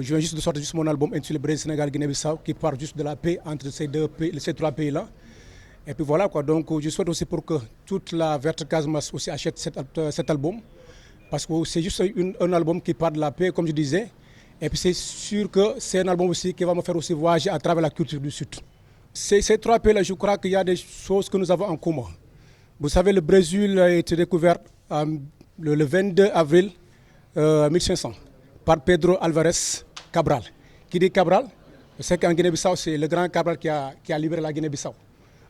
je viens juste de sortir juste mon album intitulé Brésil, Sénégal, Guinée-Bissau, qui parle juste de la paix entre ces trois pays-là. Et puis voilà quoi, donc je souhaite aussi pour que toute la Verte Casamance aussi achète cet album. Parce que c'est juste un album qui parle de la paix, comme je disais. Et puis c'est sûr que c'est un album aussi qui va me faire aussi voyager à travers la culture du Sud. Ces trois pays-là, je crois qu'il y a des choses que nous avons en commun. Vous savez, le Brésil a été découvert le 22 avril 1500 par Pedro Álvares Cabral. Qui dit Cabral, je sais qu'en Guinée-Bissau, c'est le grand Cabral qui a libéré la Guinée-Bissau.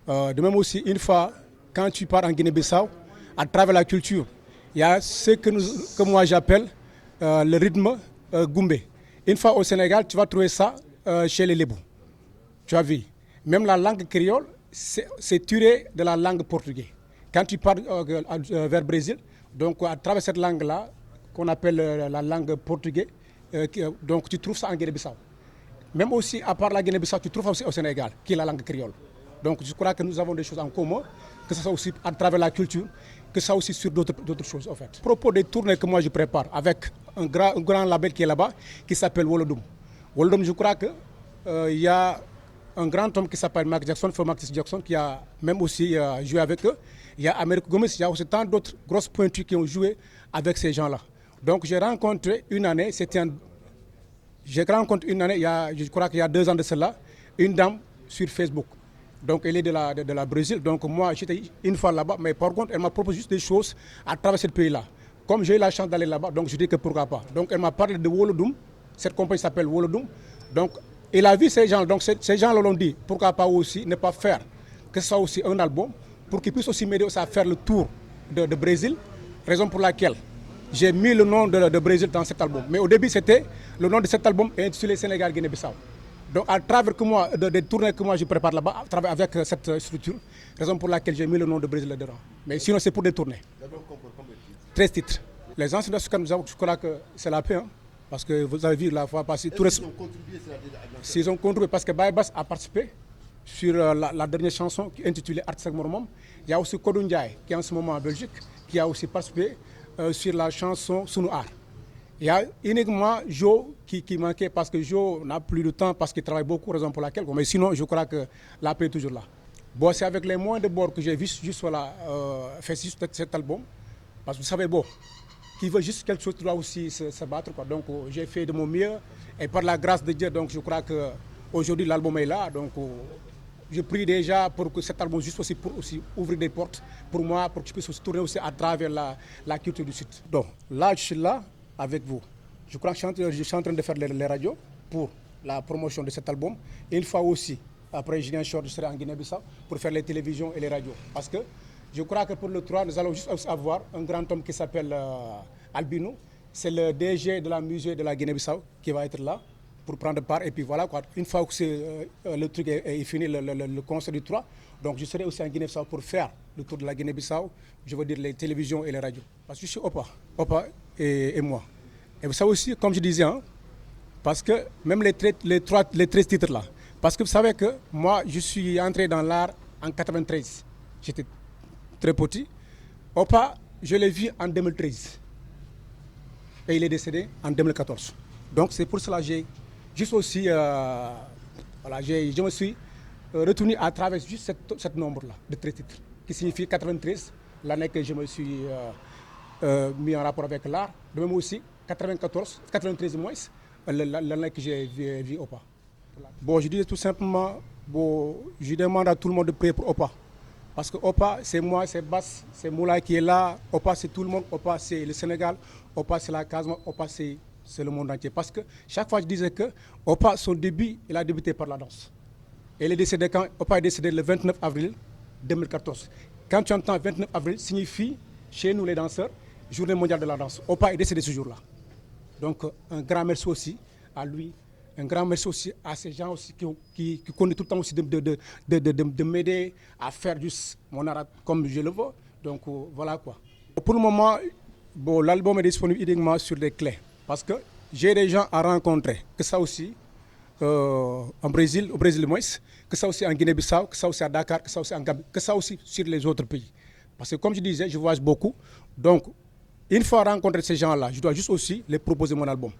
De même aussi, une fois, quand tu pars en Guinée-Bissau, à travers la culture, il y a ce que moi j'appelle le rythme Goumbé. Une fois au Sénégal, tu vas trouver ça chez les Lébou. Tu as vu. Même la langue créole, c'est tiré de la langue portugaise. Quand tu pars vers le Brésil, donc à travers cette langue-là, qu'on appelle la langue portugaise, donc tu trouves ça en Guinée-Bissau. Même aussi, à part la Guinée-Bissau, tu trouves aussi au Sénégal, qui est la langue créole. Donc je crois que nous avons des choses en commun, que ce soit aussi à travers la culture, que ça aussi sur d'autres choses en fait. À propos des tournées que moi je prépare avec un grand label qui est là-bas, qui s'appelle Wolodum. Wolodum, je crois qu'il y a un grand homme qui s'appelle Mark Jackson, Phil Mark Jackson, qui a même aussi joué avec eux. Il y a Amérique Gomes, il y a aussi tant d'autres grosses pointures qui ont joué avec ces gens-là. Donc j'ai rencontré une année, je crois qu'il y a 2 ans de cela, une dame sur Facebook. Donc elle est de la Brésil, donc moi j'étais une fois là-bas, mais par contre elle m'a proposé juste des choses à travers ce pays-là. Comme j'ai eu la chance d'aller là-bas, donc je dis que pourquoi pas. Donc elle m'a parlé de Wolodum, cette compagnie s'appelle Wolodum. Donc elle a vu ces gens, donc ces gens l'ont dit, pourquoi pas aussi ne pas faire que ça aussi un album, pour qu'ils puissent aussi m'aider à faire le tour de Brésil, raison pour laquelle j'ai mis le nom de Brésil dans cet album. Mais au début c'était, le nom de cet album est intitulé Sénégal Guinée-Bissau. Donc à travers des tournées que moi je prépare là-bas, avec cette structure, raison pour laquelle j'ai mis le nom de Brésil là-dedans. Mais sinon c'est pour des tournées. 13 titres. Les anciens je crois que c'est la paix, hein, parce que vous avez vu la fois passée. S'ils ont contribué, parce que Baybas a participé sur la dernière chanson intitulée Artisak Mormom. Il y a aussi Kodou Ndiaye, qui est en ce moment en Belgique, qui a aussi participé sur la chanson Sunu Art. Il y a uniquement Joe qui manquait parce que Joe n'a plus de temps parce qu'il travaille beaucoup, raison pour laquelle. Mais sinon, je crois que la paix est toujours là. Bon, c'est avec les moyens de bord que j'ai vu juste fait juste cet album. Parce que vous savez, bon, qui veut juste quelque chose doit aussi se battre, quoi. Donc j'ai fait de mon mieux et par la grâce de Dieu, donc je crois qu'aujourd'hui l'album est là. Donc je prie déjà pour que cet album juste aussi pour aussi ouvrir des portes pour moi, pour que je puisse aussi tourner aussi à travers la culture du Sud. Donc là, je suis là avec vous. Je crois que je suis en train de faire les radios pour la promotion de cet album. Et une fois aussi, après Julien Short, je serai en Guinée-Bissau pour faire les télévisions et les radios. Parce que je crois que pour le 3, nous allons juste avoir un grand homme qui s'appelle Albino. C'est le DG de la musée de la Guinée-Bissau qui va être là pour prendre part. Et puis voilà, quoi. Une fois que le truc est fini, le concert du 3, donc je serai aussi en Guinée-Bissau pour faire le tour de la Guinée-Bissau, je veux dire les télévisions et les radios. Parce que je suis Opa et moi. Et ça aussi, comme je disais, hein, parce que même les 13 titres là, parce que vous savez que moi, je suis entré dans l'art en 93. J'étais très petit. Opa, je l'ai vu en 2013. Et il est décédé en 2014. Donc c'est pour cela que j'ai juste aussi, je me suis retenu à travers juste cette nombre-là de 13 titres, qui signifie 93, l'année que je me suis mis en rapport avec l'art. De même aussi, 93 moins, l'année que j'ai vu Opa. Bon, je dis tout simplement, je demande à tout le monde de prier pour Opa. Parce que Opa, c'est moi, c'est Bass, c'est Moulay qui est là. Opa, c'est tout le monde. Opa, c'est le Sénégal. Opa, c'est la Casamance. Opa, c'est le monde entier. Parce que chaque fois, je disais que Opa, son début, il a débuté par la danse. Et il est décédé quand Opa est décédé le 29 avril 2014. Quand tu entends 29 avril, signifie, chez nous les danseurs, Journée mondiale de la danse. Opa est décédé ce jour-là. Donc, un grand merci aussi à lui. Un grand merci aussi à ces gens aussi qui connaissent tout le temps aussi de m'aider à faire juste mon art comme je le veux. Donc voilà quoi. Pour le moment, l'album est disponible uniquement sur des clés. Parce que j'ai des gens à rencontrer. Que ça aussi au Brésil moins, que ça aussi en Guinée-Bissau, que ça aussi à Dakar, que ça aussi en Gambie, que ça aussi sur les autres pays. Parce que comme je disais, je voyage beaucoup. Donc une fois rencontré ces gens-là, je dois juste aussi les proposer mon album.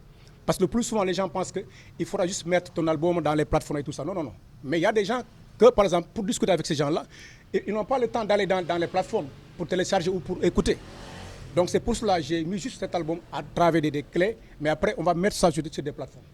Parce que le plus souvent, les gens pensent qu'il faudra juste mettre ton album dans les plateformes et tout ça. Non, non, non. Mais il y a des gens que, par exemple, pour discuter avec ces gens-là, ils n'ont pas le temps d'aller dans les plateformes pour télécharger ou pour écouter. Donc c'est pour cela que j'ai mis juste cet album à travers des clés, mais après on va mettre ça sur des plateformes.